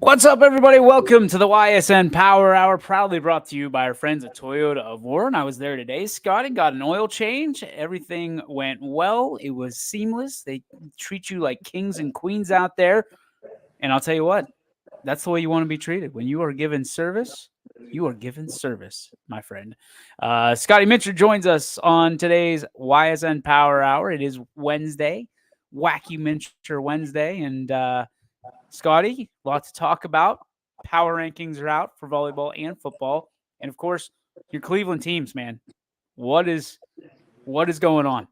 What's up, everybody? Welcome to the Ysn Power Hour, proudly brought to you by our friends at Toyota of Warren. I was there today, Scotty. Got an oil change. Everything went well. It was seamless. They treat you like kings and queens out there. And I'll tell you what, that's the way you want to be treated. When you are given service, you are given service, my friend. Scotty Mitchell joins us on today's Ysn Power Hour. It is Wednesday, Wacky Mincher Wednesday. And Scotty, a lot to talk about. Power rankings are out for volleyball and football. And of course, your Cleveland teams, man. What is going on?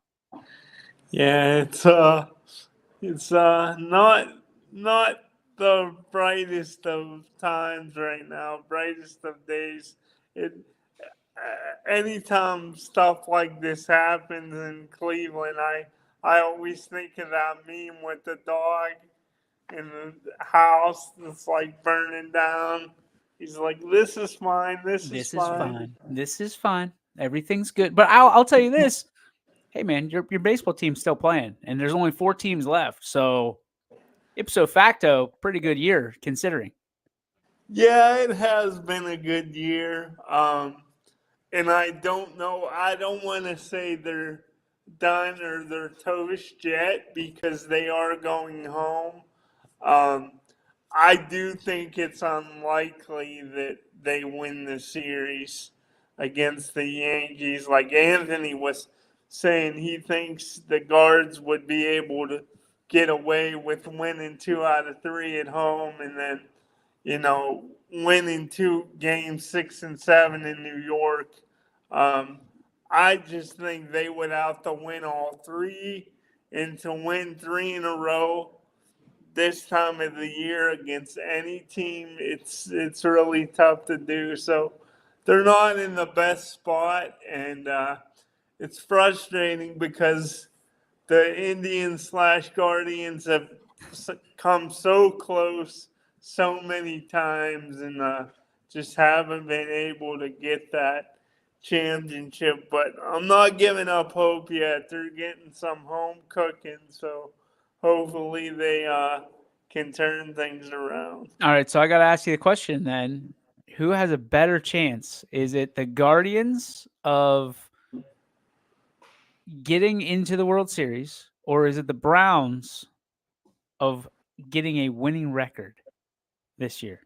Yeah, it's not the brightest of times right now, brightest of days. It Anytime stuff like this happens in Cleveland, I always think of that meme with the dog in the house that's like burning down. He's like, "This is fine. This is This is fine." fine. This is fine. Everything's good. But I'll tell you this. Hey man, your baseball team's still playing, and there's only 4 teams left. So ipso facto, pretty good year considering. Yeah, it has been a good year. And I don't know. I don't want to say they're done or they're toast yet because they are going home. Um, I do think it's unlikely that they win the series against the Yankees. Like Anthony was saying, he thinks the guards would be able to get away with winning 2 out of 3 at home and then, winning 2 games 6 and 7 in New York. Um, I just think they would have to win all 3 and to win 3 in a row this time of the year against any team, it's really tough to do. So they're not in the best spot, and it's frustrating because the Indians/Guardians have come so close so many times and just haven't been able to get that championship. But I'm not giving up hope yet. They're getting some home cooking, so hopefully they can turn things around. All right, so I got to ask you the question then. Who has a better chance? Is it the Guardians of getting into the World Series, or is it the Browns of getting a winning record this year?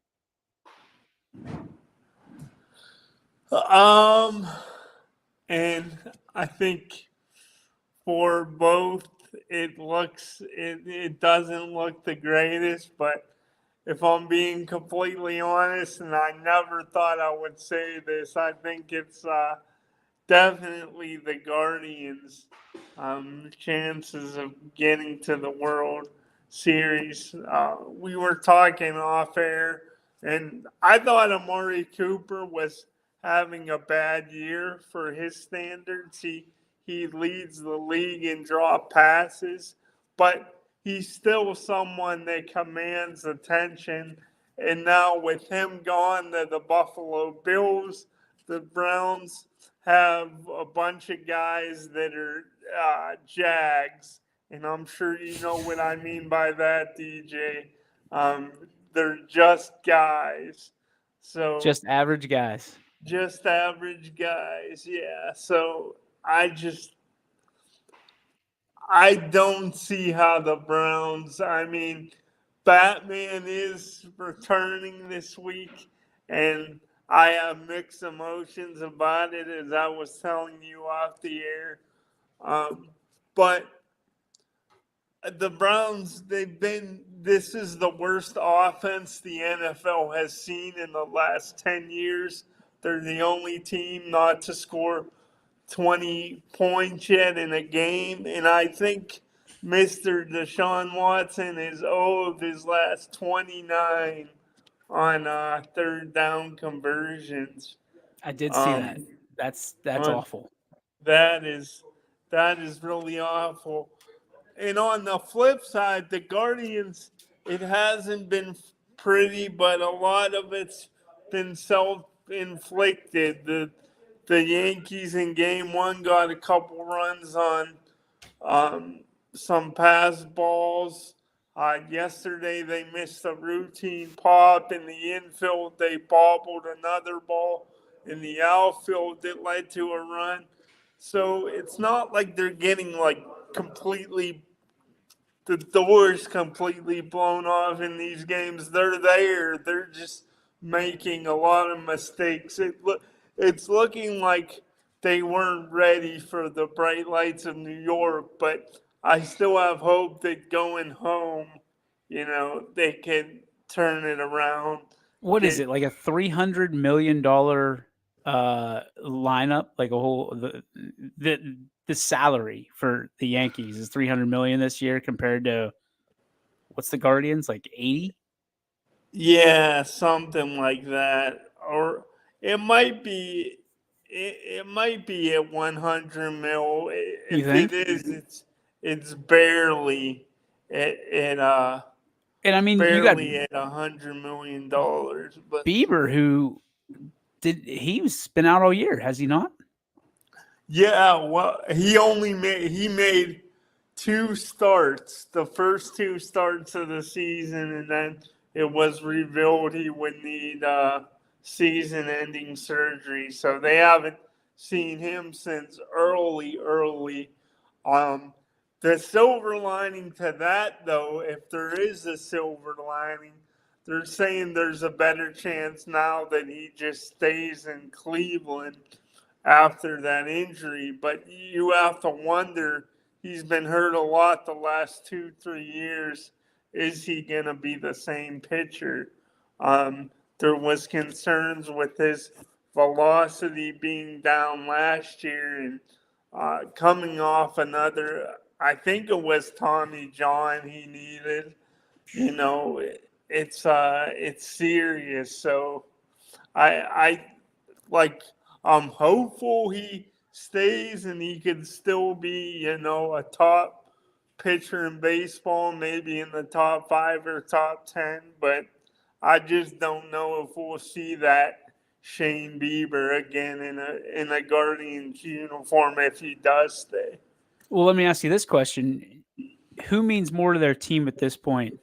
Um, and I think for both, it doesn't look the greatest, but if I'm being completely honest, and I never thought I would say this, I think it's definitely the Guardians' chances of getting to the World Series. We were talking off air, and I thought Amari Cooper was having a bad year for his standards. He leads the league in drop passes, but he's still someone that commands attention. And now with him gone to the Buffalo Bills, the Browns have a bunch of guys that are Jags, and I'm sure you know what I mean by that, DJ. Um, they're just guys, so Just average guys. just average guys, yeah. So I don't see how the Browns. I mean, Batman is returning this week, and I have mixed emotions about it, as I was telling you off the air. Um, but the Browns, this is the worst offense the NFL has seen in the last 10 years. They're the only team not to score 20 points yet in a game. And I think Mr. Deshaun Watson is 0 of his last 29 on third down conversions. I did see that. Um, That's on, awful. that is really awful. And on the flip side, the Guardians, it hasn't been pretty, but a lot of it's been self-inflicted. The Yankees in Game 1 got a couple runs on um, some pass balls Yesterday they missed a routine pop in the infield. They bobbled another ball in the outfield that led to a run. So it's not like they're getting like completely the doors completely blown off in these games. They're there. They're just making a lot of mistakes. It's looking like they weren't ready for the bright lights of New York, but I still have hope that going home, they can turn it around. What is Get it, like a $300 million lineup? Like a whole the salary for the Yankees is 300 million this year compared to what's the Guardians, like 80? Yeah, something like that. Or it might be it might be at 100 mil. You If it think? is, it's barely at And I mean, you got barely at $100 million. But Bieber, who he's been out all year, has he not? yeah, well, he made two starts, the first two starts of the season, and then it was revealed he would need season-ending surgery. So they haven't seen him since early. Um, the silver lining to that, though, if there is a silver lining, they're saying there's a better chance now that he just stays in Cleveland after that injury. But you have to wonder, he's been hurt a lot the last 2, 3 years. Is he going to be the same pitcher? There was concerns with his velocity being down last year and coming off another. I think it was Tommy John he needed. It's serious. So I like I'm hopeful he stays and he could still be, a top pitcher in baseball, maybe in the top 5 or top 10, but I just don't know if we'll see that Shane Bieber again in a Guardians uniform if he does stay. Well, let me ask you this question: who means more to their team at this point?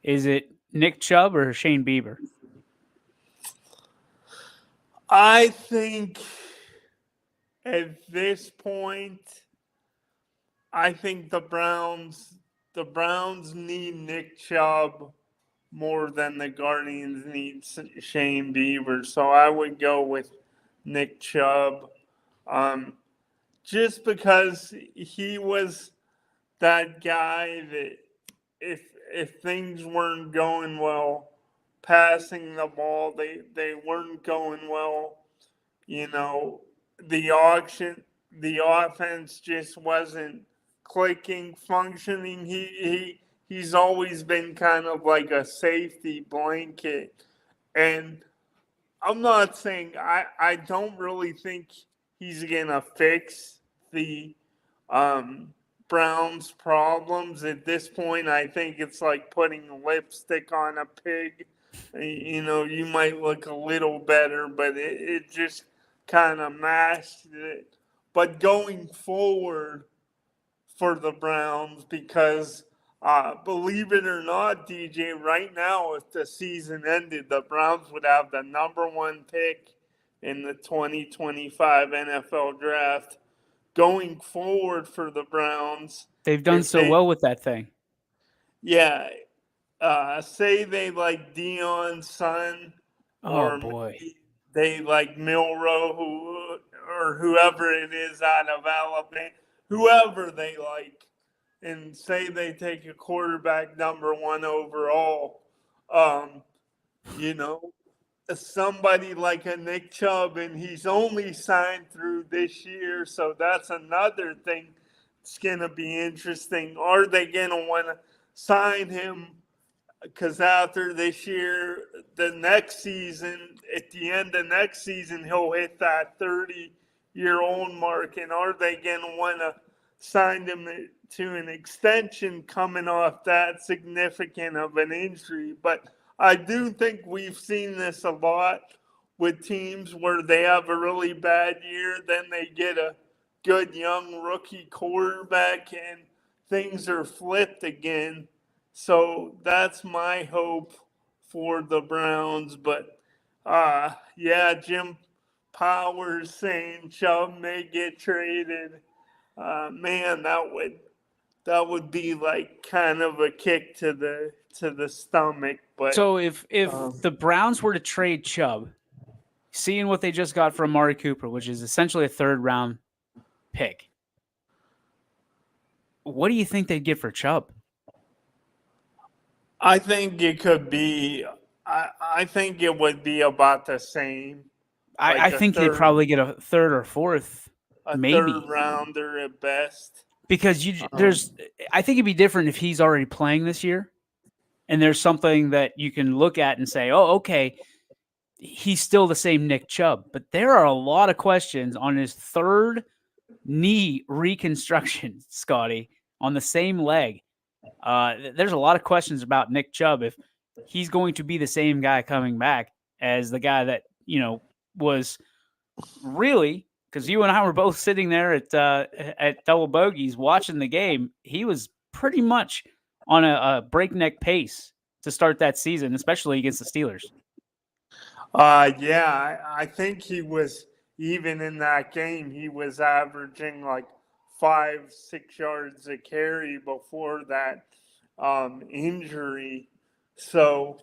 Is it Nick Chubb or Shane Bieber? I think at this point, I think the Browns need Nick Chubb more than the Guardians need Shane Bieber. So I would go with Nick Chubb. Um, just because he was that guy that if things weren't going well, passing the ball, they weren't going well. You know, the offense just wasn't clicking, functioning. He's always been kind of like a safety blanket. And I'm not saying I don't really think he's gonna fix the um, Browns' problems at this point. I think it's like putting lipstick on a pig. You might look a little better, but it just kind of masks it. But going forward for the Browns, because believe it or not, DJ, right now, if the season ended, the Browns would have the number one pick in the 2025 NFL draft. Going forward for the Browns, They've done if so they, well with that thing. yeah, say they like Dion's son, Oh or boy. maybe they like Milrow, or whoever it is out of Alabama, whoever they like, and say they take a quarterback number one overall, um, you know, somebody like a Nick Chubb, and he's only signed through this year, so that's another thing that's going to be interesting. Are they going to want to sign him? Because after this year, the next season, at the end of next season, he'll hit that 30-year-old mark. And are they going to want to sign him to an extension coming off that significant of an injury? But I do think we've seen this a lot with teams where they have a really bad year, then they get a good young rookie quarterback, and things are flipped again. So that's my hope for the Browns. But yeah, Jim Powers saying Chubb may get traded. Man, that would be like kind of a kick to the stomach. But So if um, the Browns were to trade Chubb, seeing what they just got from Amari Cooper, which is essentially a third round pick, what do you think they'd get for Chubb? I think it could be. I think it would be about the same, I like think they'd probably get a third or fourth, a third maybe. rounder at best. Because Um, I think it'd be different if he's already playing this year and there's something that you can look at and say, oh, okay, he's still the same Nick Chubb. But there are a lot of questions on his third knee reconstruction, Scotty, on the same leg. There's a lot of questions about Nick Chubb if he's going to be the same guy coming back as the guy that, was really, because you and I were both sitting there at double bogeys watching the game. He was pretty much on a breakneck pace to start that season, especially against the Steelers. yeah, I think he was even in that game. He was averaging like 5, 6 yards a carry before that injury. So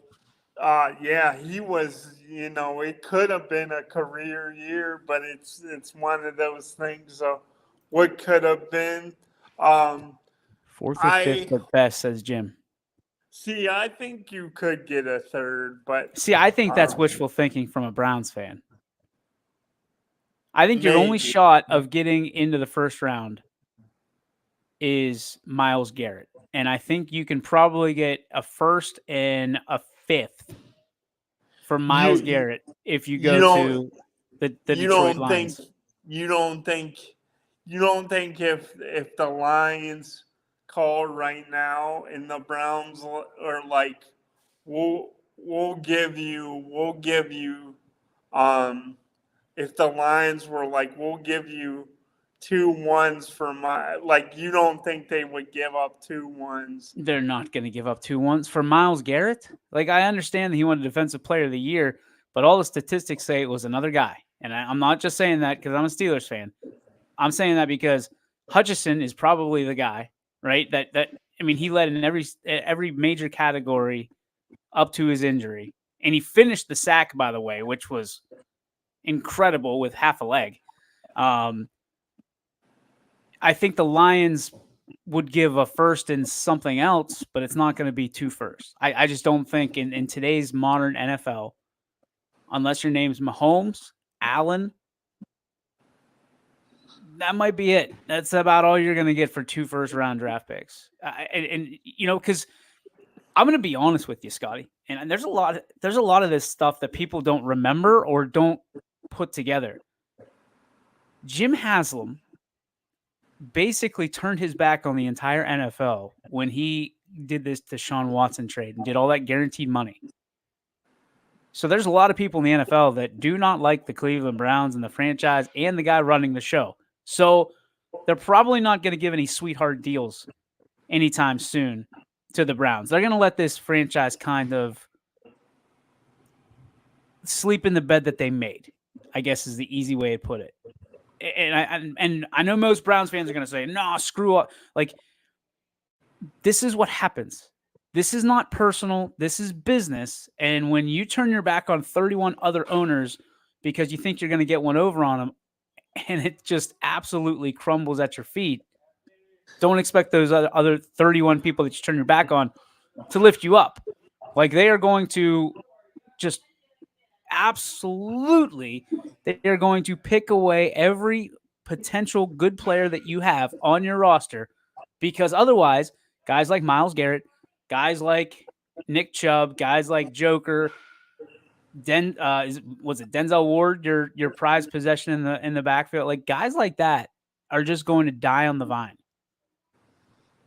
yeah, he was. It could have been a career year, but it's one of those things. Of what could have been. Um, Fourth or fifth I at best, says Jim. see. I think you could get a third, but See, I think that's um, wishful thinking from a Browns fan. I think your only maybe. shot of getting into the first round is Myles Garrett. And I think you can probably get a first and a fifth for Myles You Garrett if you you go don't to the you Detroit don't think Lions. you don't think you don't think if the Lions call right now and the Browns are like we'll give you um if the Lions were like we'll give you 2 1s for my like you don't think they would give up 2 1s. They're not going to give up 2 1s for Myles Garrett. Like, I understand that he won Defensive Player of the Year, but all the statistics say it was another guy. And I'm not just saying that because I'm a Steelers fan. I'm saying that because Hutchinson is probably the guy, right? I mean, he led in every major category up to his injury, and he finished the sack, by the way, which was incredible with half a leg. I think the Lions would give a first in something else, but it's not going to be two firsts. I just don't think in today's modern NFL, unless your name's Mahomes, Allen, that might be it. That's about all you're going to get for 2 first round draft picks. Because I'm going to be honest with you, Scotty, and there's a lot of this stuff that people don't remember or don't put together. Jim Haslam basically turned his back on the entire NFL when he did this Deshaun Watson trade and did all that guaranteed money. So there's a lot of people in the NFL that do not like the Cleveland Browns and the franchise and the guy running the show. So they're probably not going to give any sweetheart deals anytime soon to the Browns. They're going to let this franchise kind of sleep in the bed that they made, I guess is the easy way to put it. And I know most Browns fans are going to say, "No, screw up." Like, this is what happens. This is not personal. This is business. And when you turn your back on 31 other owners because you think you're going to get one over on them, and it just absolutely crumbles at your feet, don't expect those other 31 people that you turn your back on to lift you up. Like, they are going to just absolutely, they're going to pick away every potential good player that you have on your roster, because otherwise, guys like Myles Garrett, guys like Nick Chubb, guys like Joker, was it Denzel Ward, your prized possession in the backfield? Like, guys like that are just going to die on the vine.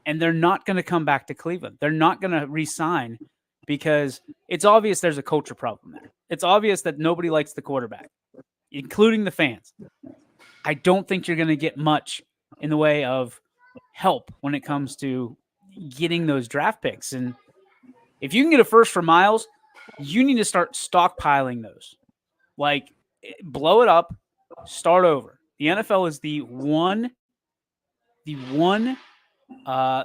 And they're not going to come back to Cleveland. They're not going to re-sign because it's obvious there's a culture problem there. It's obvious that nobody likes the quarterback, including the fans. I don't think you're going to get much in the way of help when it comes to getting those draft picks. And if you can get a first for Miles, you need to start stockpiling those. Like, blow it up, start over. The NFL is the one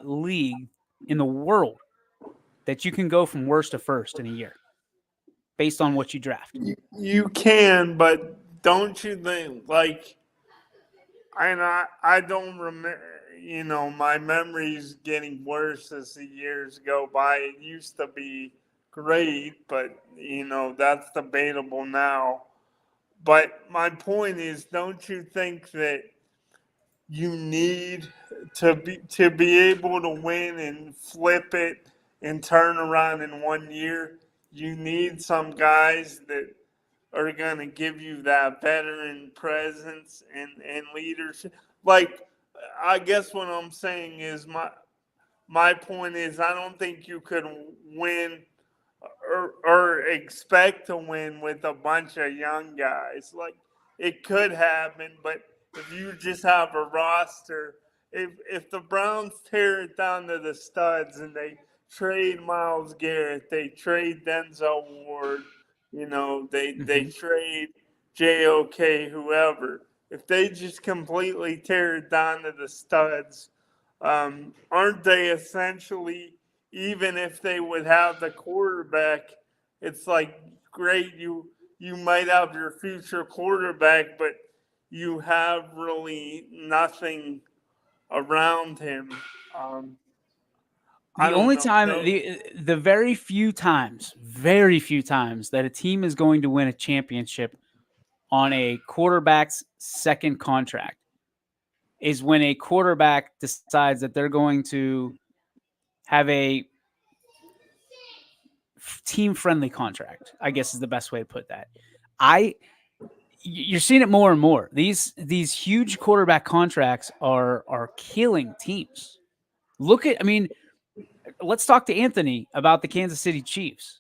league in the world that you can go from worst to first in a year based on what you draft. You can, but don't you think like I don't remember. You know, my memory's getting worse as the years go by. It used to be great, but you know that's debatable now. But my point is, don't you think that you need to be able to win and flip it and turn around in 1 year? You need some guys that are going to give you that veteran presence and leadership. Like, I guess what I'm saying is my point is I don't think you could win or expect to win with a bunch of young guys. Like, it could happen, but if you just have a roster, if the Browns tear it down to the studs and they trade Miles Garrett, they trade Denzel Ward, you know, they Mm-hmm. trade JOK, whoever. If they just completely tear it down to the studs, aren't they essentially, even if they would have the quarterback, it's like great, you might have your future quarterback, but you have really nothing around him. Um, I The don't only know. time, No, the very few times that a team is going to win a championship on a quarterback's second contract is when a quarterback decides that they're going to have a team friendly contract, I guess is the best way to put that. I You're seeing it more and more. These huge quarterback contracts are killing teams. I mean, let's talk to Anthony about the Kansas City Chiefs.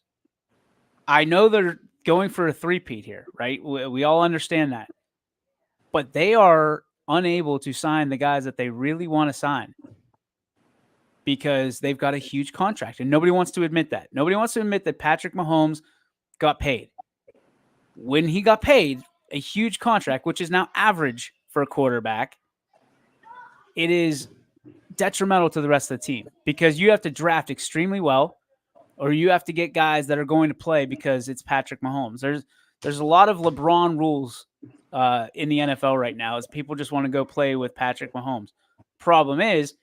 I know they're going for a three-peat here, right? We all understand that. But they are unable to sign the guys that they really want to sign because they've got a huge contract. And nobody wants to admit that. Nobody wants to admit that Patrick Mahomes got paid. When he got paid a huge contract, which is now average for a quarterback, it is detrimental to the rest of the team because you have to draft extremely well or you have to get guys that are going to play because it's Patrick Mahomes. There's a lot of LeBron rules in the NFL right now as people just want to go play with Patrick Mahomes. Problem is,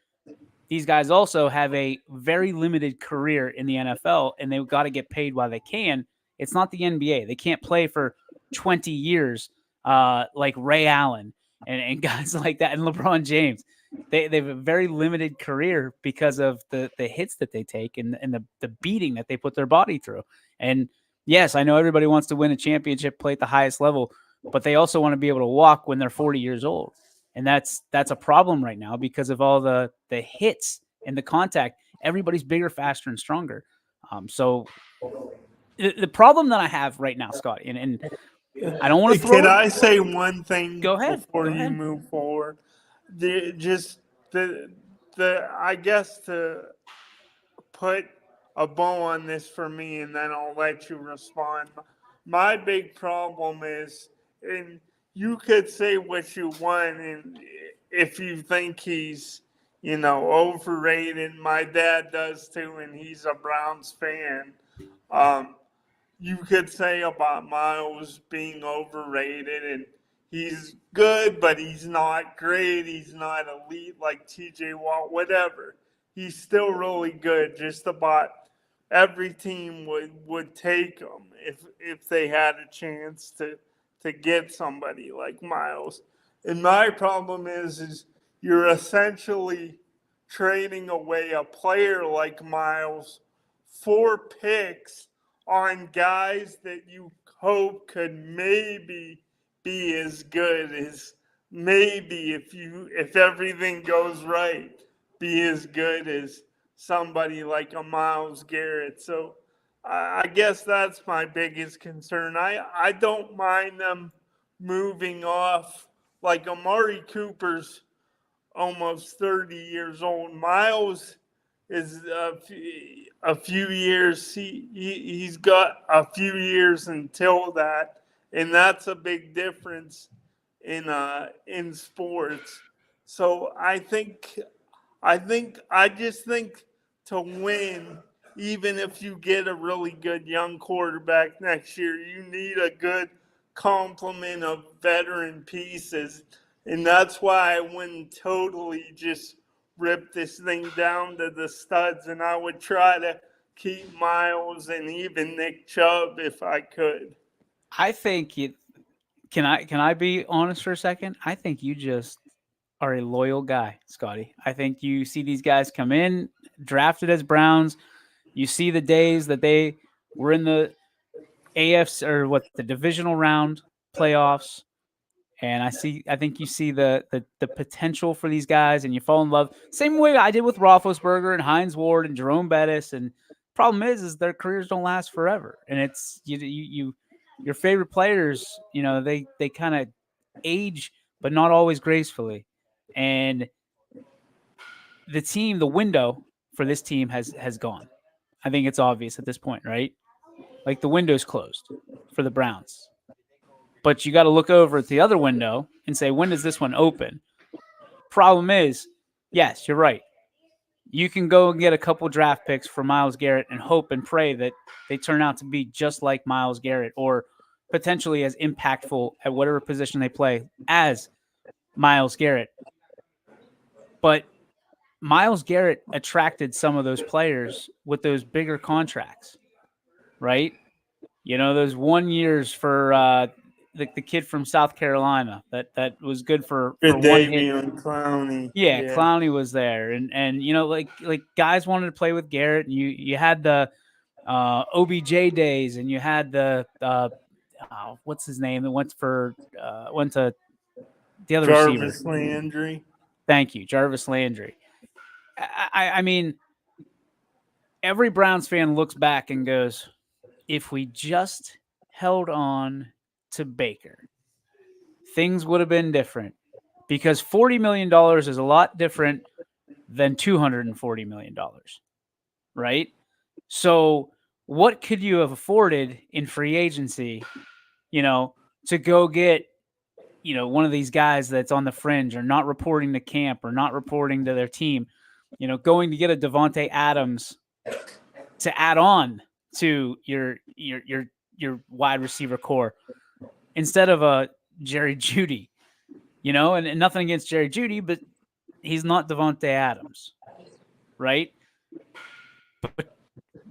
these guys also have a very limited career in the NFL and they've got to get paid while they can. It's not the NBA. They can't play for 20 years like Ray Allen and guys like that and LeBron James. They have a very limited career because of the hits that they take and the beating that they put their body through. And yes, I know everybody wants to win a championship, play at the highest level, but they also want to be able to walk when they're 40 years old. And that's a problem right now because of all the hits and the contact. Everybody's bigger, faster, and stronger. So the problem that I have right now, Scott, and I don't want to throw can it. I say one thing Go ahead. before Go you ahead. move forward? Just the I guess to put a bow on this for me, and then I'll let you respond. My big problem is, and you could say what you want, and if you think he's, you know, overrated, my dad does too, and he's a Browns fan. Um, you could say about Miles being overrated and he's good, but he's not great. He's not elite like TJ Watt, whatever. He's still really good. Just about every team would take him if they had a chance to get somebody like Miles. And my problem is you're essentially trading away a player like Miles for picks on guys that you hope could maybe be as good as, maybe if everything goes right, be as good as somebody like a Miles Garrett. So I guess that's my biggest concern. I don't mind them moving off, like Amari Cooper's almost 30 years old. Miles is a few years. He's got a few years until that, and that's a big difference in sports. So I just think to win, even if you get a really good young quarterback next year, you need a good complement of veteran pieces. And that's why I wouldn't totally just rip this thing down to the studs. And I would try to keep Miles and even Nick Chubb if I could. I think you can I be honest for a second? I think you just are a loyal guy, Scotty. I think you see these guys come in, drafted as Browns. You see the days that they were in the AFC or what the divisional round playoffs, and I think you see the potential for these guys, and you fall in love. Same way I did with Roethlisberger and Hines Ward and Jerome Bettis. And problem is their careers don't last forever, and it's you your favorite players. They kind of age, but not always gracefully. And the window for this team has gone. I think it's obvious at this point, right? Like the window's closed for the Browns. But you got to look over at the other window and say, when does this one open? Problem is, yes, you're right. You can go and get a couple draft picks for Myles Garrett and hope and pray that they turn out to be just like Myles Garrett or potentially as impactful at whatever position they play as Myles Garrett. But Myles Garrett attracted some of those players with those bigger contracts, right? Those 1 years for the kid from South Carolina that was good for one hit. Davion Clowney. Yeah, Clowney was there, and like guys wanted to play with Garrett, and you had the OBJ days, and you had the what's his name that went to the other Jarvis receiver. Landry. Thank you, Jarvis Landry. I mean, every Browns fan looks back and goes, if we just held on to Baker, things would have been different, because $40 million is a lot different than $240 million, right? So what could you have afforded in free agency, to go get, one of these guys that's on the fringe or not reporting to camp or not reporting to their team, going to get a Devontae Adams to add on to your wide receiver core instead of a Jerry Jeudy, and nothing against Jerry Jeudy, but he's not Devontae Adams, right? But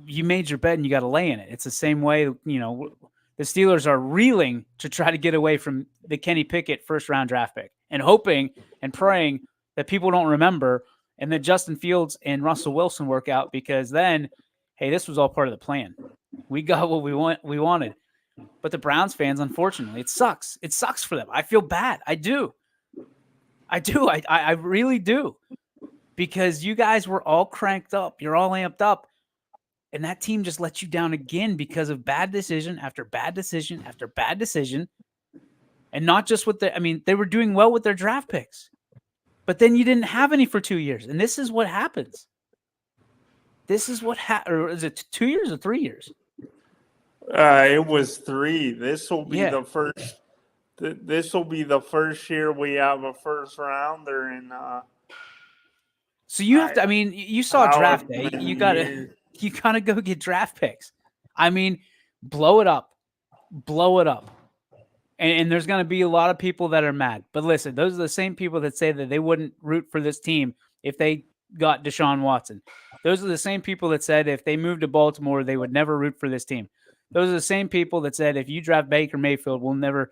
you made your bed and you got to lay in it. It's the same way, the Steelers are reeling to try to get away from the Kenny Pickett first-round draft pick and hoping and praying that people don't remember and that Justin Fields and Russell Wilson work out, because then, hey, this was all part of the plan. We got what we wanted. But the Browns fans, unfortunately, it sucks. It sucks for them. I feel bad. I do. I really do. Because you guys were all cranked up. You're all amped up. And that team just let you down again because of bad decision after bad decision after bad decision. And not just with they were doing well with their draft picks. But then you didn't have any for 2 years. And this is what happens. This is what or is it 2 years or 3 years? It was 3. This will be the first. This will be the first year we have a first rounder in. So you have to. You saw draft day. You gotta go get draft picks. Blow it up, and there's gonna be a lot of people that are mad. But listen, those are the same people that say that they wouldn't root for this team if they got Deshaun Watson. Those are the same people that said if they moved to Baltimore, they would never root for this team. Those are the same people that said if you draft Baker Mayfield, we'll never,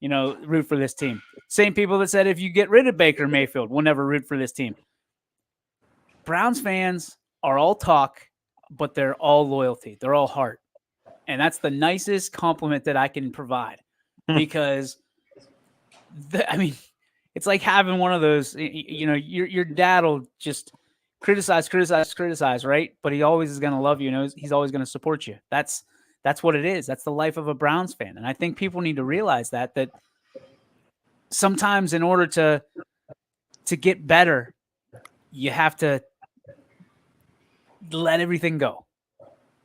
root for this team. Same people that said if you get rid of Baker Mayfield, we'll never root for this team. Browns fans are all talk, but they're all loyalty. They're all heart. And that's the nicest compliment that I can provide, because it's like having one of those, your dad will just criticize, right? But he always is going to love you. He's always going to support you. That's what it is. That's the life of a Browns fan. And I think people need to realize that sometimes in order to get better, you have to let everything go.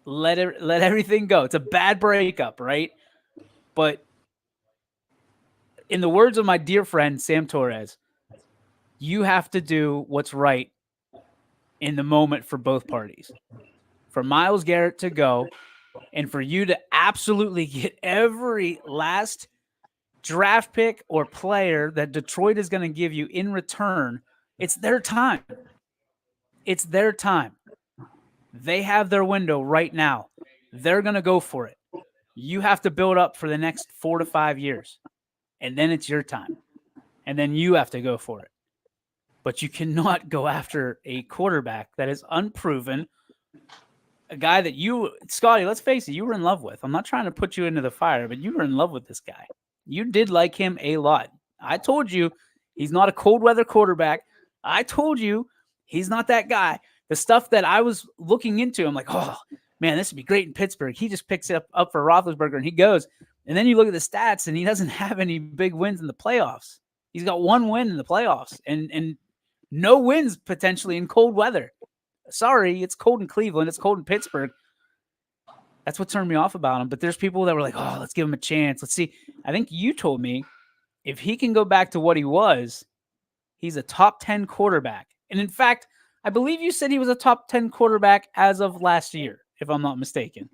Let everything go. It's a bad breakup, right? But in the words of my dear friend Sam Torres, you have to do what's right in the moment for both parties. For Myles Garrett to go and for you to absolutely get every last draft pick or player that Detroit is going to give you in return, it's their time. It's their time. They have their window right now. They're going to go for it. You have to build up for the next 4 to 5 years. And then it's your time. And then you have to go for it. But you cannot go after a quarterback that is unproven, a guy that you, Scotty, let's face it, you were in love with. I'm not trying to put you into the fire, but you were in love with this guy. You did like him a lot. I told you he's not a cold weather quarterback. I told you he's not that guy. The stuff that I was looking into, I'm like, oh, man, this would be great in Pittsburgh. He just picks it up for Roethlisberger and he goes. And then you look at the stats and he doesn't have any big wins in the playoffs. He's got one win in the playoffs and no wins potentially in cold weather. Sorry, it's cold in Cleveland. It's cold in Pittsburgh. That's what turned me off about him. But there's people that were like, oh, let's give him a chance. Let's see. I think you told me if he can go back to what he was, he's a top 10 quarterback. And in fact, I believe you said he was a top 10 quarterback as of last year, if I'm not mistaken.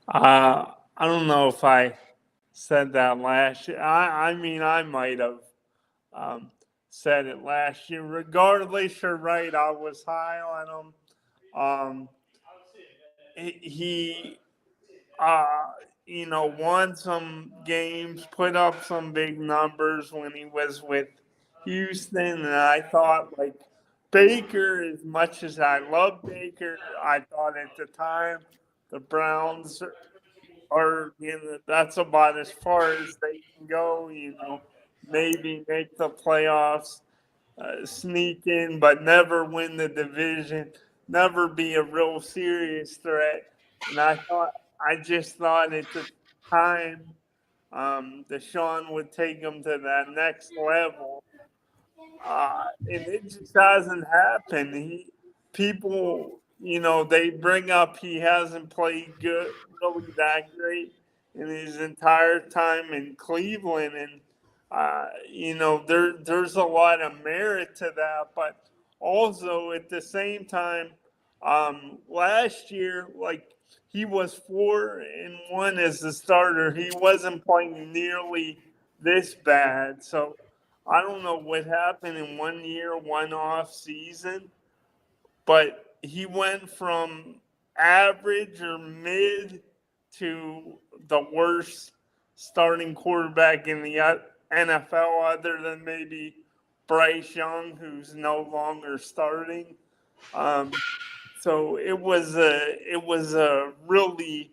I don't know if I said that last year. I mean, I might have said it last year. Regardless, you're right. I was high on him. He won some games, put up some big numbers when he was with Houston, and I thought like Baker, as much as I love Baker, I thought at the time the Browns are that's about as far as they can go. Maybe make the playoffs, sneak in, but never win the division, never be a real serious threat. And I just thought at the time, Deshaun would take them to that next level. And it just hasn't happened. People, they bring up he hasn't played good, really that great in his entire time in Cleveland, and there's a lot of merit to that, but also at the same time, last year, like he was 4-1 as a starter. He wasn't playing nearly this bad, so I don't know what happened in 1 year, one off season, but he went from average or mid to the worst starting quarterback in the NFL, other than maybe Bryce Young, who's no longer starting. So it was a really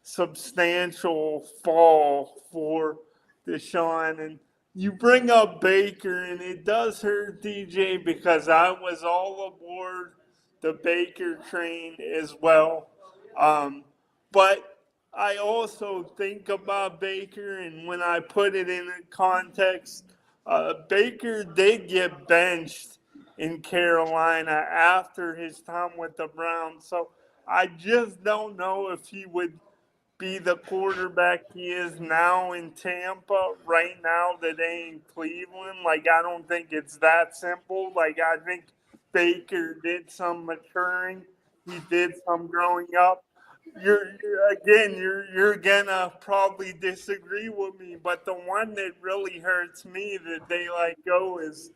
substantial fall for Deshaun. And you bring up Baker, and it does hurt DJ because I was all aboard the Baker train as well. But I also think about Baker, and when I put it in context, Baker did get benched in Carolina after his time with the Browns. So I just don't know if he would be the quarterback he is now in Tampa right now today in Cleveland. Like, I don't think it's that simple. Like, I think Baker did some maturing. He did some growing up. You're gonna probably disagree with me, but the one that really hurts me that they let go is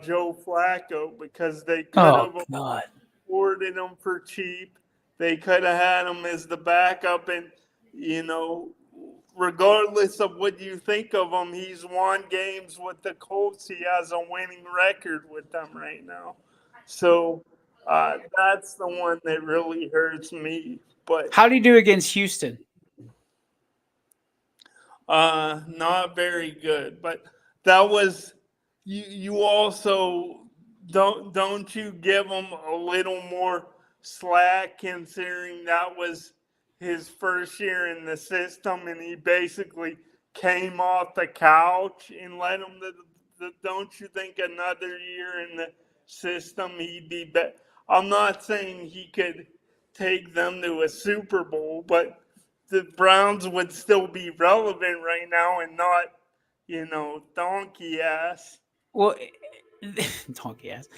Joe Flacco, because they could Oh, have God. afforded him for cheap. They could have had him as the backup, and you know, regardless of what you think of him, he's won games with the Colts. He has a winning record with them right now. So that's the one that really hurts me. But How do you do against Houston? not very good. But that was you. You also don't you give him a little more slack, considering that was his first year in the system, and he basically came off the couch and let him. Don't you think another year in the system he'd be better? I'm not saying he could take them to a Super Bowl, but the Browns would still be relevant right now and not, donkey ass. Well, donkey ass.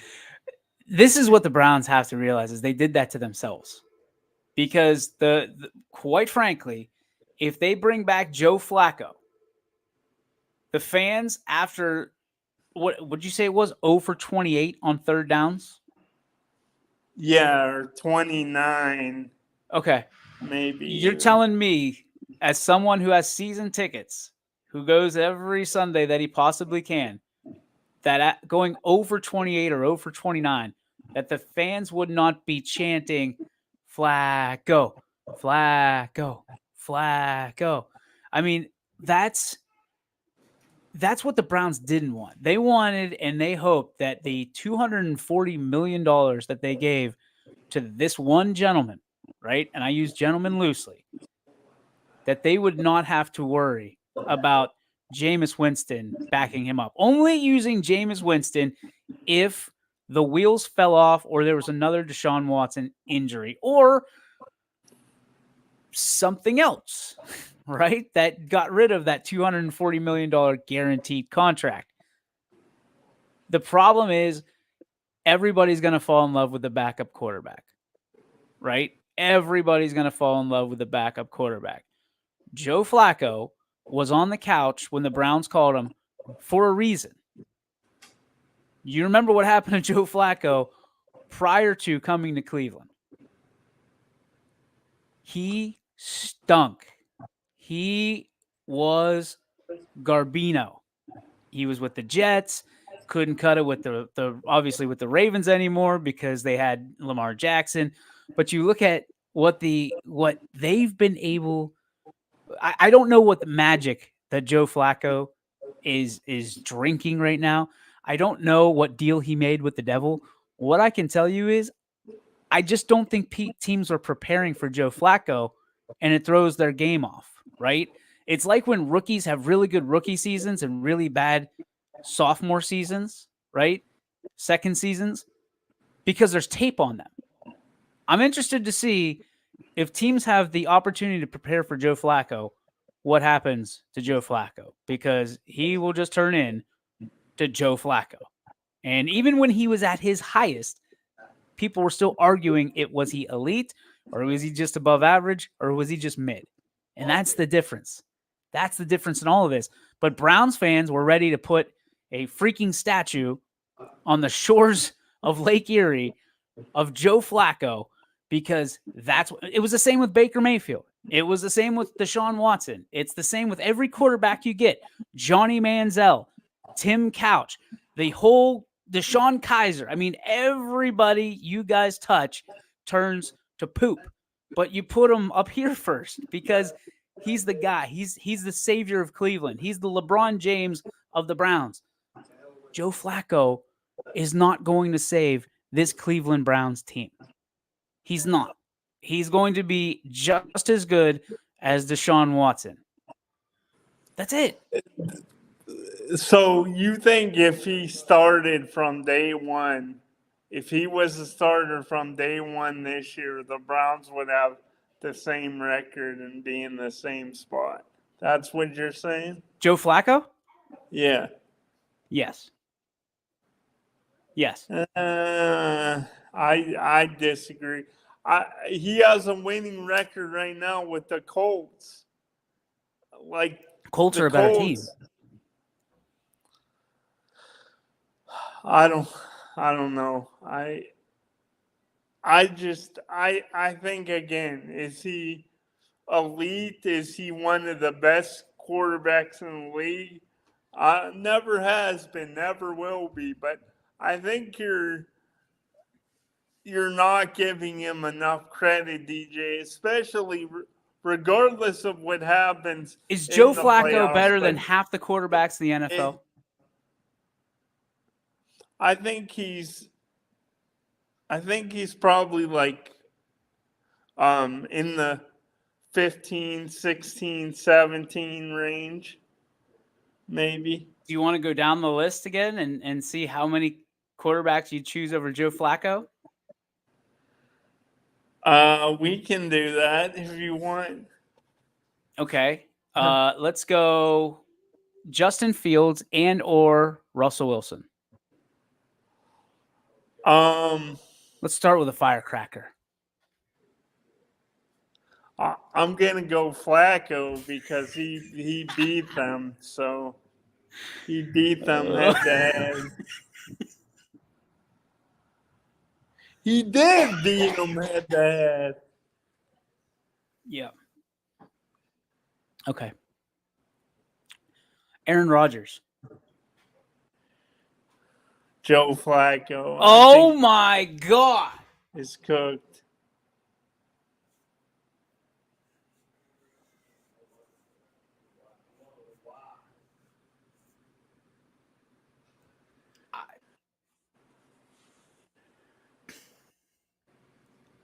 This is what the Browns have to realize is they did that to themselves. Because quite frankly, if they bring back Joe Flacco, the fans after what would you say it was 0 for 28 on third downs? Yeah, or 29, Okay. maybe. You're Even. telling me, as someone who has season tickets, who goes every Sunday that he possibly can, that going 0 for 28 or 0 for 29, that the fans would not be chanting Flacco, Flacco, Flacco. I mean, that's what the Browns didn't want. They wanted and they hoped that the $240 million that they gave to this one gentleman, right? And I use gentleman loosely, that they would not have to worry about Jameis Winston backing him up. Only using Jameis Winston if the wheels fell off or there was another Deshaun Watson injury or something else, right? That got rid of that $240 million guaranteed contract. The problem is everybody's going to fall in love with the backup quarterback, right? Everybody's going to fall in love with the backup quarterback. Joe Flacco was on the couch when the Browns called him for a reason. You remember what happened to Joe Flacco prior to coming to Cleveland? He stunk. He was Garbino. He was with the Jets, couldn't cut it with the obviously with the Ravens anymore because they had Lamar Jackson. But you look at what they've been able. I don't know what the magic that Joe Flacco is drinking right now. I don't know what deal he made with the devil. What I can tell you is I just don't think teams are preparing for Joe Flacco, and it throws their game off, right? It's like when rookies have really good rookie seasons and really bad sophomore seasons, right? Second seasons, because there's tape on them. I'm interested to see if teams have the opportunity to prepare for Joe Flacco, what happens to Joe Flacco, because he will just turn in to Joe Flacco. And even when he was at his highest, people were still arguing was he elite or was he just above average or was he just mid? And that's the difference. That's the difference in all of this. But Browns fans were ready to put a freaking statue on the shores of Lake Erie of Joe Flacco because it was the same with Baker Mayfield. It was the same with Deshaun Watson. It's the same with every quarterback you get. Johnny Manziel, Tim Couch, the whole Deshaun Kaiser. I mean, everybody you guys touch turns to poop. But you put him up here first because he's the guy. He's the savior of Cleveland. He's the LeBron James of the Browns. Joe Flacco is not going to save this Cleveland Browns team. He's not. He's going to be just as good as Deshaun Watson. That's it. So you think if he started from day one, if he was a starter from day one this year, the Browns would have the same record and be in the same spot? That's what you're saying? Joe Flacco? Yeah. Yes. Yes. I disagree. He has a winning record right now with the Colts. Like Colts the are a better team. I don't know. I think again, is he elite? Is he one of the best quarterbacks in the league? Never has been, never will be. But I think you're not giving him enough credit, DJ, especially regardless of what happens. Is Joe in the Flacco playoffs, better but than half the quarterbacks in the NFL? I think he's probably like in the 15, 16, 17 range, maybe. Do you want to go down the list again and see how many quarterbacks you choose over Joe Flacco? We can do that if you want. Okay. Let's go Justin Fields and or Russell Wilson. Let's start with a firecracker. I'm gonna go Flacco because he beat them, so he beat them head to head. He did beat them head to head. Yeah. Okay. Aaron Rodgers. Joe Flacco. Oh my God. Is cooked.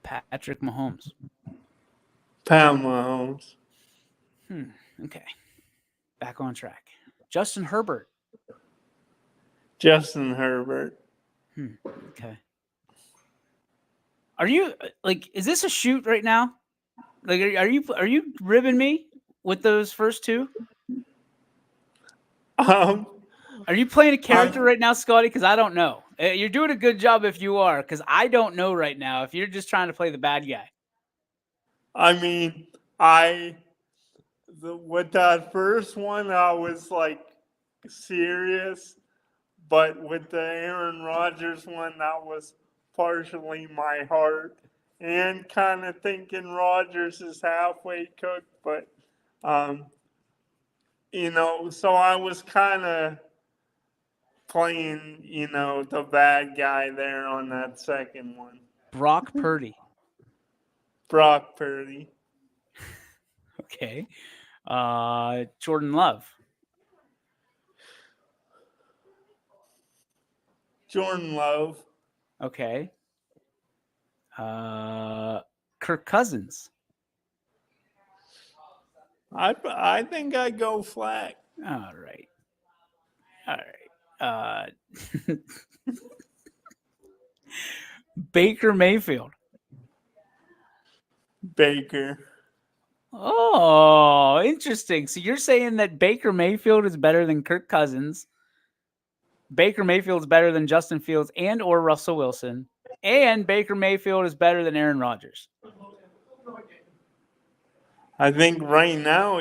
Patrick Mahomes. Pat Mahomes. Okay. Back on track. Justin Herbert. Justin Herbert. Okay. Are you like? Is this a shoot right now? Like, are you ribbing me with those first two? Um, Are you playing a character right now, Scotty? Because I don't know. You're doing a good job if you are, because I don't know right now if you're just trying to play the bad guy. I mean, with that first one, I was like serious, but with the Aaron Rodgers one, that was partially my heart and kind of thinking Rodgers is halfway cooked, but so I was kind of playing, the bad guy there on that second one. Brock Purdy. Brock Purdy. Okay. Jordan Love. Jordan Love. Okay. Kirk Cousins. I think I go Flack. All right. Baker Mayfield. Baker. Oh, interesting. So you're saying that Baker Mayfield is better than Kirk Cousins. Baker Mayfield is better than Justin Fields and or Russell Wilson. And Baker Mayfield is better than Aaron Rodgers. I think right now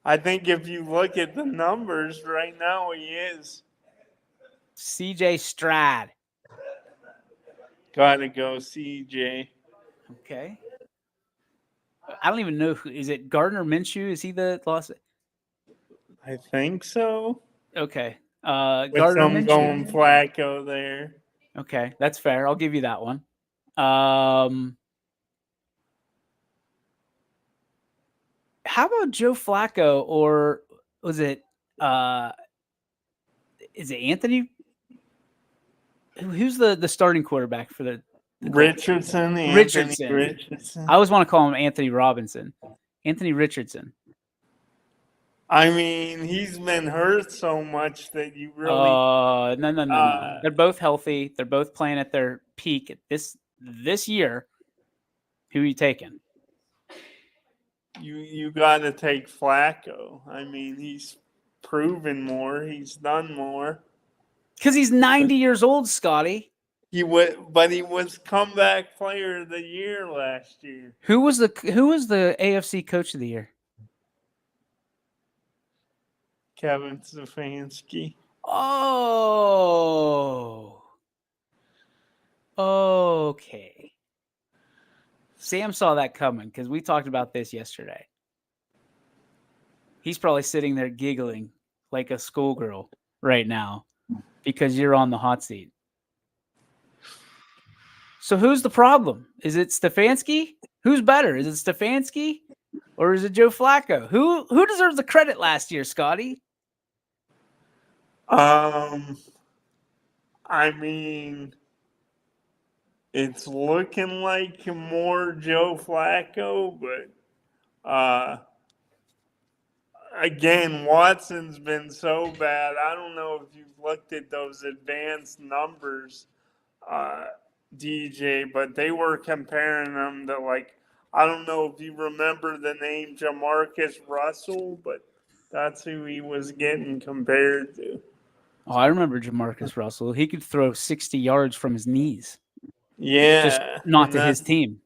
I think if you look at the numbers right now, he is. CJ Stroud. Gotta go CJ. Okay. I don't even know who is it. Gardner Minshew? Is he the lost? I think so. Okay. With Gardner some Minshew. going Flacco there. Okay, that's fair. I'll give you that one. How about Joe Flacco, or was it is it Anthony? Who's the starting quarterback for the Richardson, Richardson. Anthony Richardson. I always want to call him Anthony Robinson. Anthony Richardson. I mean, he's been hurt so much that you really. No. They're both healthy. They're both playing at their peak at this year. Who are you taking? You got to take Flacco. I mean, he's proven more. He's done more. Because he's 90 years old, Scotty. But he was comeback player of the year last year. Who was the AFC coach of the year? Kevin Stefanski. Oh. Okay. Sam saw that coming because we talked about this yesterday. He's probably sitting there giggling like a schoolgirl right now because you're on the hot seat. So who's the problem? Is it Stefanski? Who's better? Is it Stefanski or is it Joe Flacco? Who deserves the credit last year, Scotty? I mean, it's looking like more Joe Flacco, but again, Watson's been so bad. I don't know if you've looked at those advanced numbers. DJ, but they were comparing him to, like, I don't know if you remember the name Jamarcus Russell, but that's who he was getting compared to. Oh, I remember Jamarcus Russell. He could throw 60 yards from his knees, just Yeah, not and to his team.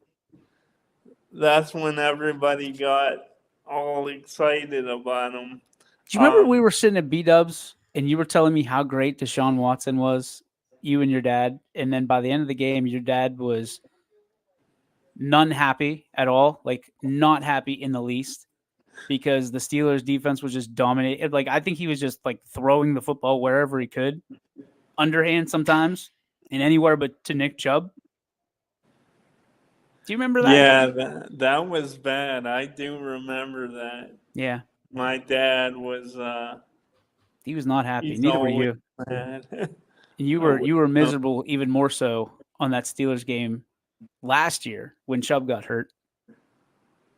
that's when everybody got all excited about him. Do you remember we were sitting at B-Dubs and you were telling me how great Deshaun Watson was, you and your dad, and then by the end of the game, your dad was none happy at all, like not happy in the least, because the Steelers defense was just dominating. Like I think he was just like throwing the football wherever he could, underhand sometimes, and anywhere but to Nick Chubb. Do you remember that? Yeah, that was bad. I do remember that. Yeah. My dad was He was not happy. he's Neither were always you. mad. And you were miserable even more so on that Steelers game last year when Chubb got hurt.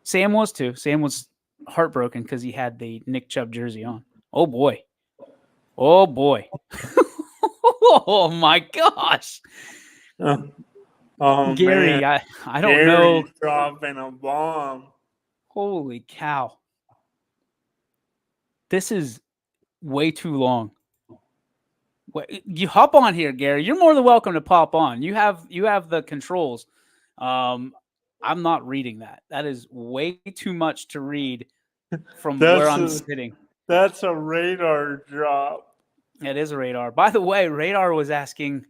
Sam was too. Sam was heartbroken because he had the Nick Chubb jersey on. Oh boy. Oh boy. Oh my gosh. Oh Gary, man, I don't know. dropping a bomb. Holy cow. This is way too long. You hop on here, Gary. You're more than welcome to pop on. You have the controls. I'm not reading that. That is way too much to read from where I'm sitting. That's a radar drop. It is a radar. By the way, radar was asking.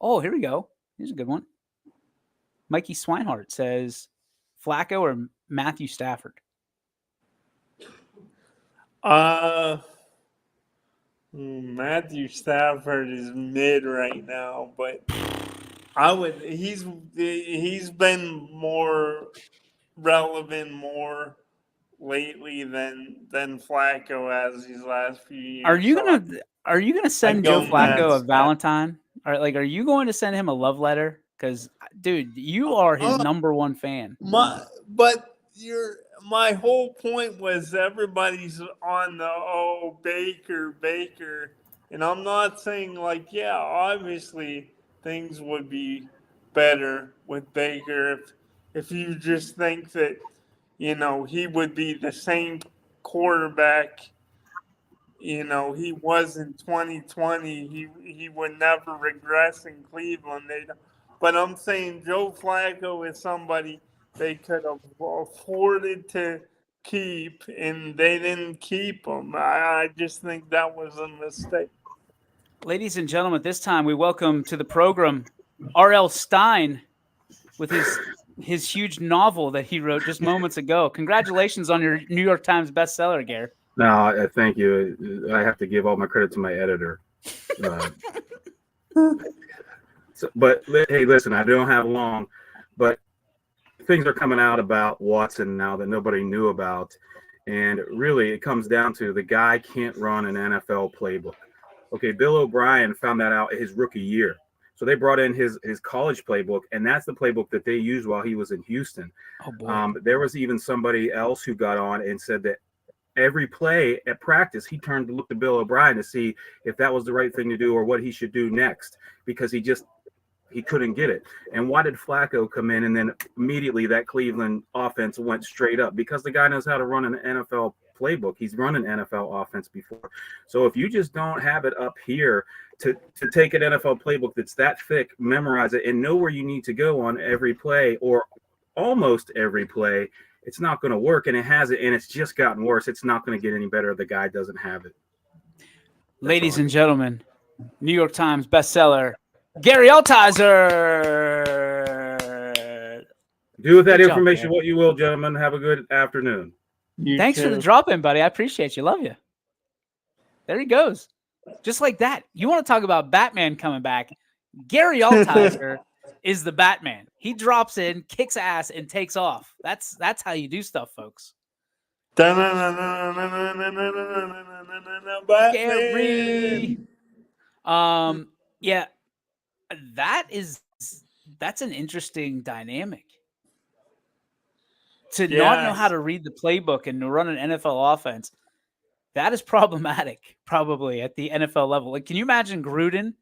Oh, here we go. Here's a good one. Mikey Swinehart says, Flacco or Matthew Stafford? Matthew Stafford is mid right now, but he's been more relevant more lately than Flacco has these last few years. Are you gonna send Joe Flacco a Valentine? Are you going to send him a love letter? Because dude, you are his number one fan. My whole point was everybody's on the Baker, and I'm not saying like, yeah, obviously things would be better with Baker if you just think that, he would be the same quarterback, he was in 2020. He would never regress in Cleveland. But I'm saying Joe Flacco is somebody they could have afforded to keep, and they didn't keep him. I just think that was a mistake. Ladies and gentlemen, at this time we welcome to the program R.L. Stein with his huge novel that he wrote just moments ago. Congratulations on your New York Times bestseller, Gare. No, thank you. I have to give all my credit to my editor. But hey, listen, I don't have long, but things are coming out about Watson now that nobody knew about. And really, it comes down to the guy can't run an NFL playbook. Okay, Bill O'Brien found that out his rookie year. So they brought in his college playbook, and that's the playbook that they used while he was in Houston. Oh, boy. There was even somebody else who got on and said that every play at practice, he turned to look to Bill O'Brien to see if that was the right thing to do or what he should do next, because he couldn't get it. And why did Flacco come in? And then immediately that Cleveland offense went straight up because the guy knows how to run an NFL playbook. He's run an NFL offense before. So if you just don't have it up here to take an NFL playbook that's that thick, memorize it, and know where you need to go on every play or almost every play, it's not going to work. And it hasn't, and it's just gotten worse. It's not going to get any better if the guy doesn't have it. Ladies and gentlemen, New York Times bestseller, Gary Altizer. Do with that information what you will, gentlemen. Have a good afternoon. Thanks for the drop-in, buddy. I appreciate you. Love you. There he goes. Just like that. You want to talk about Batman coming back? Gary Altizer is the Batman. He drops in, kicks ass, and takes off. That's how you do stuff, folks. Gary. Yeah. That's an interesting dynamic. To not know how to read the playbook and to run an NFL offense, that is problematic, probably at the NFL level. Like, can you imagine Gruden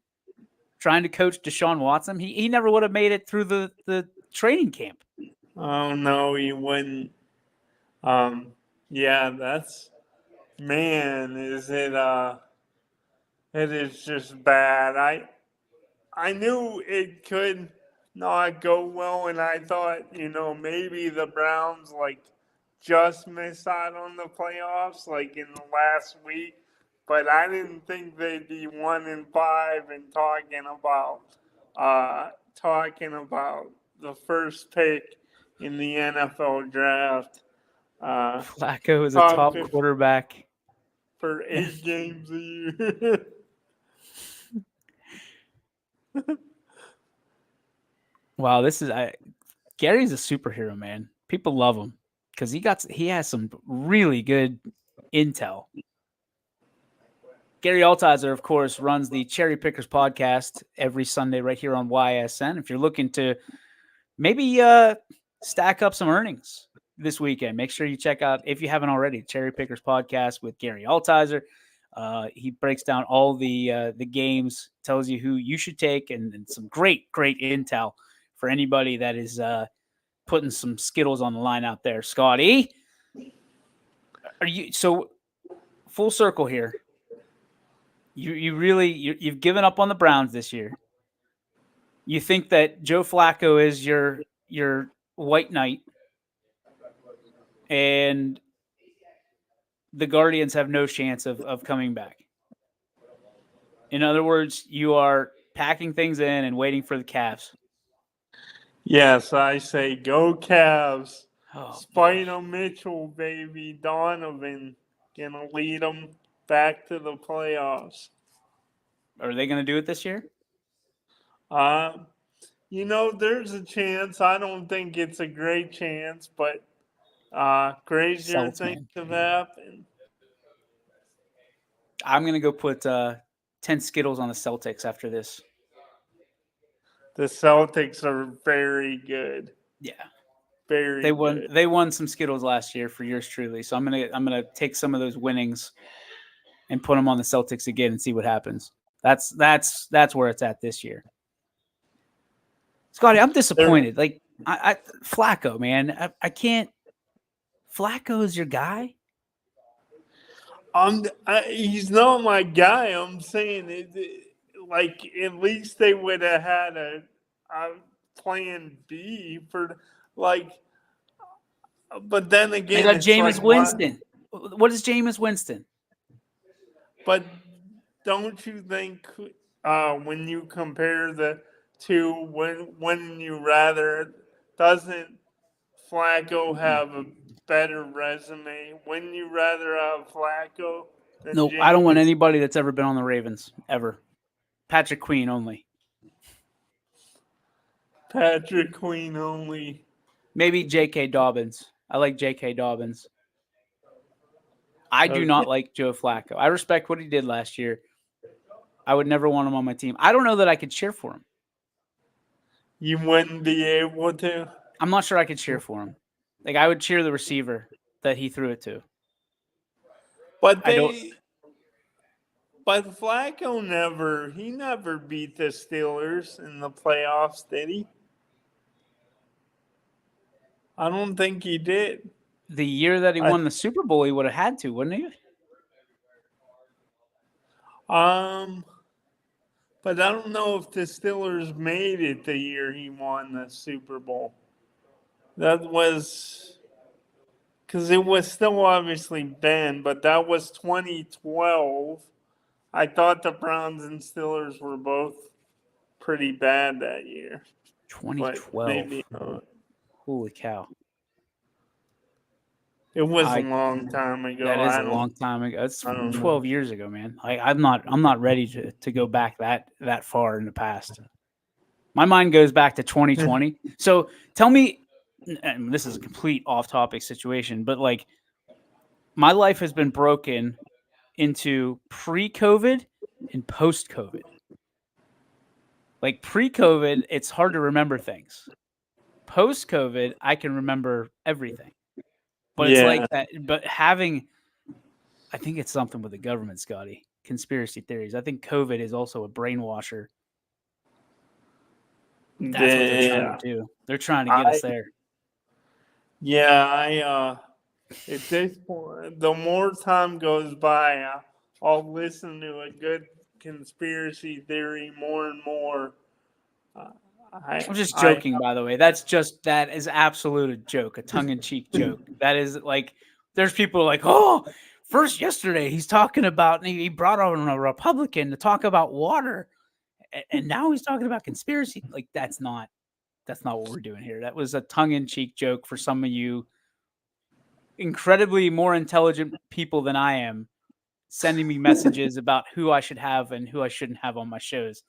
trying to coach Deshaun Watson. He never would have made it through the training camp. Oh no, he wouldn't. Yeah, that's man. It is just bad. I knew it could not go well, and I thought, maybe the Browns just missed out on the playoffs in the last week, but I didn't think they'd be 1-5 and talking about the first pick in the NFL draft. Flacco is a Top top 50 quarterback for 8 games a year. Wow, Gary's a superhero, man. People love him because he has some really good intel. Gary Altizer, of course, runs the Cherry Pickers podcast every Sunday right here on YSN. If you're looking to maybe stack up some earnings this weekend, make sure you check out, if you haven't already, Cherry Pickers podcast with Gary Altizer. He breaks down all the games, tells you who you should take, and some great intel for anybody that is putting some Skittles on the line out there. Scotty, so full circle here? You've given up on the Browns this year. You think that Joe Flacco is your white knight, and the Guardians have no chance of coming back. In other words, you are packing things in and waiting for the Cavs. Yes, I say go Cavs. Oh, Spider Mitchell, baby. Donovan gonna lead them back to the playoffs. Are they going to do it this year? There's a chance. I don't think it's a great chance, but crazier things have happened. I'm going to go put 10 Skittles on the Celtics after this. The Celtics are very good. Yeah. They won some Skittles last year for yours truly. So I'm gonna take some of those winnings and put them on the Celtics again and see what happens. That's where it's at this year. Scotty, I'm disappointed. I Flacco, man, I can't. Flacco is your guy. He's not my guy. I'm saying at least they would have had a plan B for But then again, they got Jameis Winston. What is Jameis Winston? But don't you think when you compare the two, when you rather doesn't Flacco have a better resume? Wouldn't you rather have Flacco than No, I don't want anybody that's ever been on the Ravens ever. Patrick Queen only. Patrick Queen only. Maybe J.K. Dobbins. I like J.K. Dobbins. I do not like Joe Flacco. I respect what he did last year. I would never want him on my team. I don't know that I could cheer for him. You wouldn't be able to? I'm not sure I could cheer for him. I would cheer the receiver that he threw it to. But Flacco never beat the Steelers in the playoffs, did he? I don't think he did. The year that he won the Super Bowl, he would have had to, wouldn't he? But I don't know if the Steelers made it the year he won the Super Bowl. That was because it was still obviously Ben, but that was 2012. I thought the Browns and Steelers were both pretty bad that year. 2012. Maybe not. Holy cow. It was a long time ago. That is a long time ago. It's 12 years ago, man. I'm not ready to go back that far in the past. My mind goes back to 2020. So tell me, and this is a complete off-topic situation, but my life has been broken into pre-COVID and post-COVID. Pre-COVID, it's hard to remember things. Post-COVID, I can remember everything. But it's like that. But I think it's something with the government, Scotty. Conspiracy theories. I think COVID is also a brainwasher That's what they're trying Yeah. to do. They're trying to get us there. Yeah, at this point, the more time goes by, I'll listen to a good conspiracy theory more and more. I'm just joking, by the way. That is absolute a joke, a tongue-in-cheek joke. That is like, there's people like, oh, first yesterday he's talking about, he brought on a Republican to talk about water, and now he's talking about conspiracy. Like, that's not what we're doing here. That was a tongue-in-cheek joke for some of you incredibly more intelligent people than I am, sending me messages about who I should have and who I shouldn't have on my shows.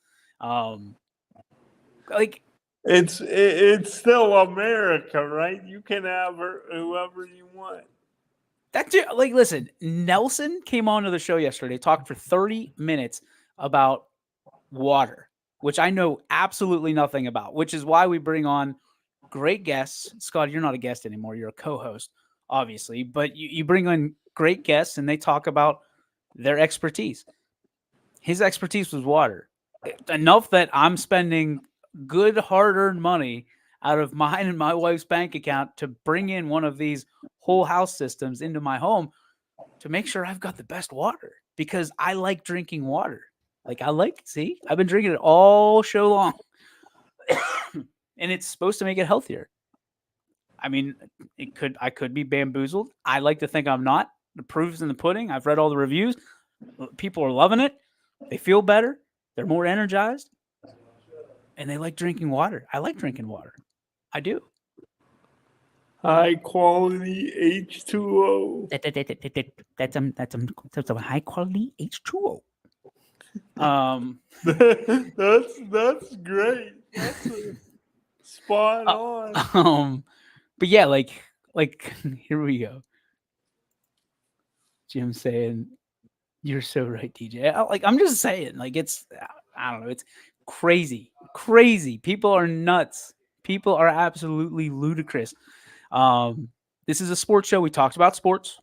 Like, it's still America, right? You can have whoever you want. that dude, like, listen, Nelson came onto the show yesterday, talked for 30 minutes about water, which I know absolutely nothing about, which is why we bring on great guests. Scott, you're not a guest anymore. You're a co-host, obviously, but you bring on great guests and they talk about their expertise. His expertise was water. Enough that I'm spending good hard-earned money out of mine and my wife's bank account to bring in one of these whole house systems into my home to make sure I've got the best water, because I like drinking water. Like, I've been drinking it all show long. And it's supposed to make it healthier. I mean, I could be bamboozled. I like to think I'm not. The proof's in the pudding. I've read all the reviews. People are loving it. They feel better. They're more energized. And they like drinking water. I like drinking water. I do. High quality H2O. That's a high quality H2O. That's great. That's spot on. But yeah, like here we go. Jim saying, "You're so right, DJ." I'm just saying, like, I don't know, it's crazy. People are nuts. People are absolutely ludicrous. This is a sports show. We talked about sports.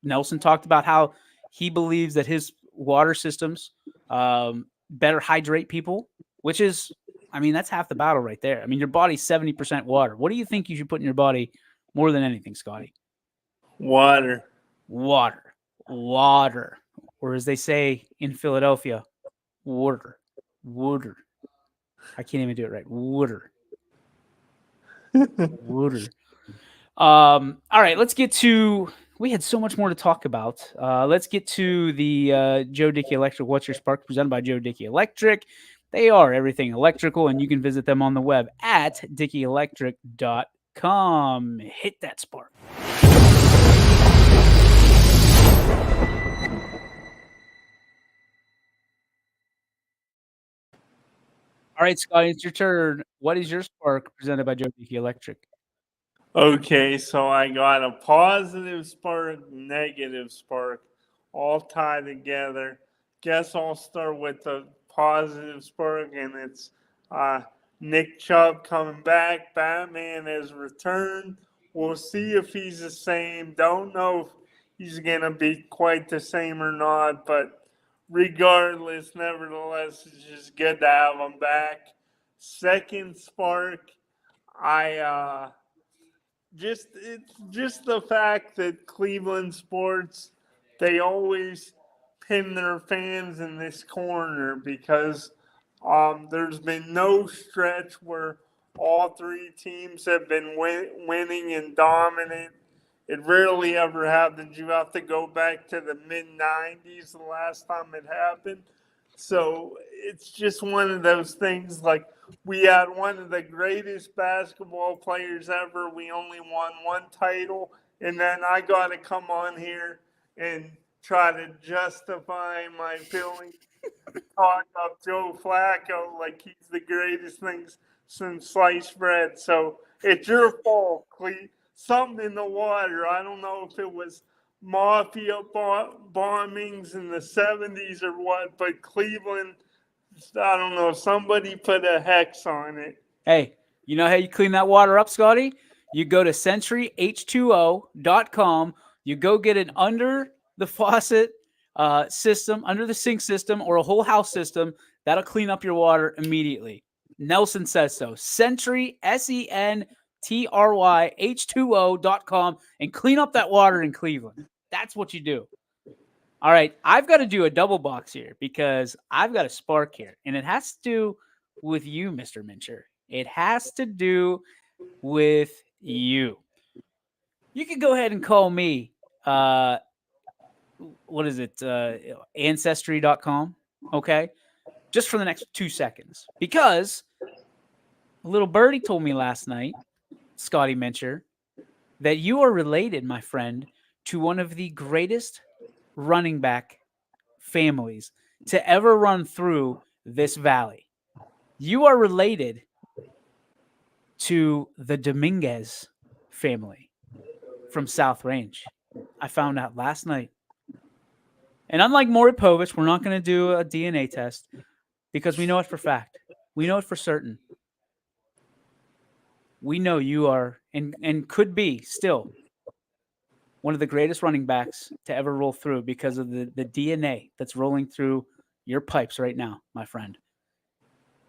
Nelson talked about how he believes that his water systems better hydrate people, which is, I mean, that's half the battle right there. I mean, your body's 70% water. What do you think you should put in your body more than anything, Scotty? Water. Or as they say in Philadelphia, water. I can't even do it right. Water. All right, let's get to, we had so much more to talk about. Let's get to the Joe Dickey Electric What's Your Spark, presented by Joe Dickey Electric. They are everything electrical, and you can visit them on the web at dickieelectric.com. Hit that spark. All right, Scott, it's your turn. What is your spark, presented by Joe Dickey Electric? Okay, so I got a positive spark, negative spark, all tied together. Guess I'll start with the positive spark, and it's Nick Chubb coming back. Batman has returned. We'll see if he's the same. Don't know if he's going to be quite the same or not, but regardless, nevertheless, it's just good to have him back. Second spark, it's just the fact that Cleveland sports, they always pin their fans in this corner, because there's been no stretch where all three teams have been winning and dominant. It rarely ever happens. You have to go back to the mid-90s the last time it happened. So it's just one of those things, like, we had one of the greatest basketball players ever. We only won one title. And then I got to come on here and try to justify my feelings, talk up Joe Flacco like he's the greatest things since sliced bread. So it's your fault, Cleve. Something in the water. I don't know if it was mafia bombings in the 70s or what, but Cleveland, I don't know, somebody put a hex on it. Hey, you know how you clean that water up, Scotty? You go to centuryh2o.com. You go get an under the faucet system, under the sink system, or a whole house system. That'll clean up your water immediately. Nelson says so. Sentry, SENTRYH2O.com, and clean up that water in Cleveland. That's what you do. All right, I've got to do a double box here because I've got a spark here, and it has to do with you, Mr. Mincher. It has to do with you. You can go ahead and call me, what is it, Ancestry.com, okay? Just for the next 2 seconds. Because a little birdie told me last night, Scotty Mincher, that you are related, my friend, to one of the greatest running back families to ever run through this valley. You are related to the Dominguez family from South Range. I found out last night. And unlike Maury Povich, we're not going to do a DNA test because we know it for fact. We know it for certain. We know you are and could be still one of the greatest running backs to ever roll through because of the DNA that's rolling through your pipes right now, my friend.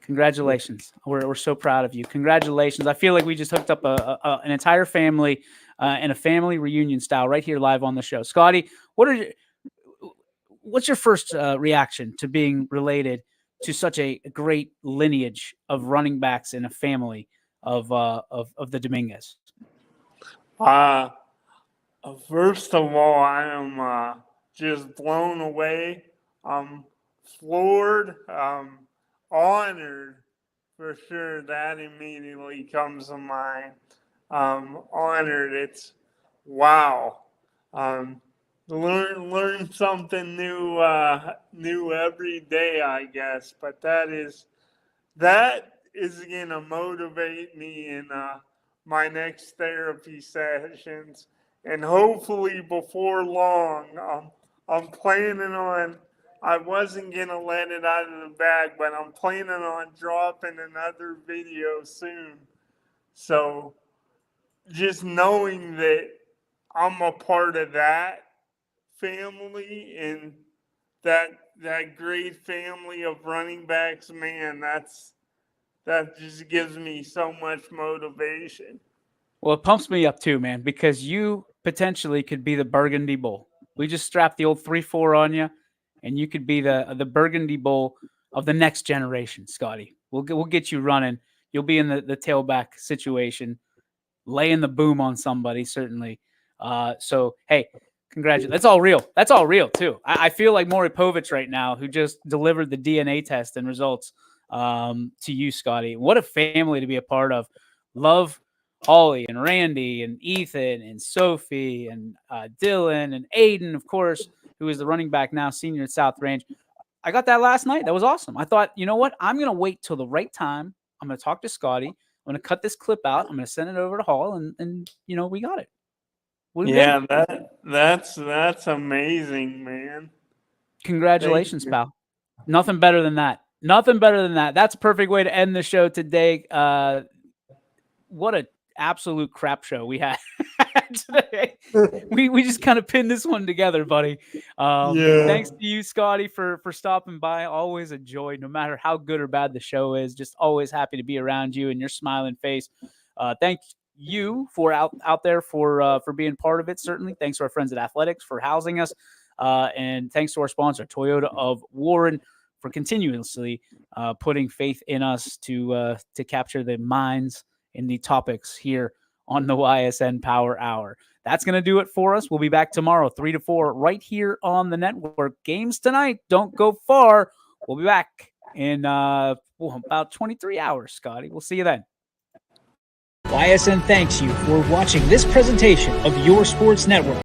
Congratulations. We're so proud of you. Congratulations. I feel like we just hooked up an entire family in a family reunion style right here live on the show. Scotty, what's your first reaction to being related to such a great lineage of running backs in a family of the Dominguez? First of all, I am just blown away. I'm floored, honored for sure. That immediately comes to mind. Honored. It's wow. Learn something new every day, I guess. But that is gonna motivate me in my next therapy sessions, and hopefully before long, I'm planning on. I wasn't gonna let it out of the bag, but I'm planning on dropping another video soon. So just knowing that I'm a part of that family and that great family of running backs, man, that just gives me so much motivation. Well, it pumps me up too, man, because you potentially could be the Burgundy Bull. We just strapped the old 3-4 on you, and you could be the Burgundy Bull of the next generation, Scotty. We'll get you running. You'll be in the tailback situation, laying the boom on somebody, certainly. So, hey, congratulations. That's all real. That's all real, too. I feel like Maury Povich right now, who just delivered the DNA test and results to you, Scotty. What a family to be a part of. Love Ollie and Randy and Ethan and Sophie and Dylan and Aiden, of course, who is the running back now, senior at South Range. I got that last night. That was awesome. I thought, you know what? I'm going to wait till the right time. I'm going to talk to Scotty. I'm going to cut this clip out. I'm going to send it over to Hall, and you know, we got it. Yeah, that's amazing, man. Congratulations, pal. Nothing better than that. Nothing better than that. That's a perfect way to end the show today. What an absolute crap show we had today. We just kind of pinned this one together, buddy. Thanks to you, Scotty, for stopping by. Always a joy, no matter how good or bad the show is. Just always happy to be around you and your smiling face. Thank you for out there for being part of it. Certainly, thanks to our friends at Athletics for housing us, and thanks to our sponsor, Toyota of Warren, for continuously putting faith in us to capture the minds and the topics here on the Ysn Power Hour. That's going to do it for us. We'll be back tomorrow, 3 to 4, right here on the network. Games tonight. Don't go far. We'll be back in about 23 hours, Scotty. We'll see you then. Ysn thanks you for watching this presentation of Your Sports Network.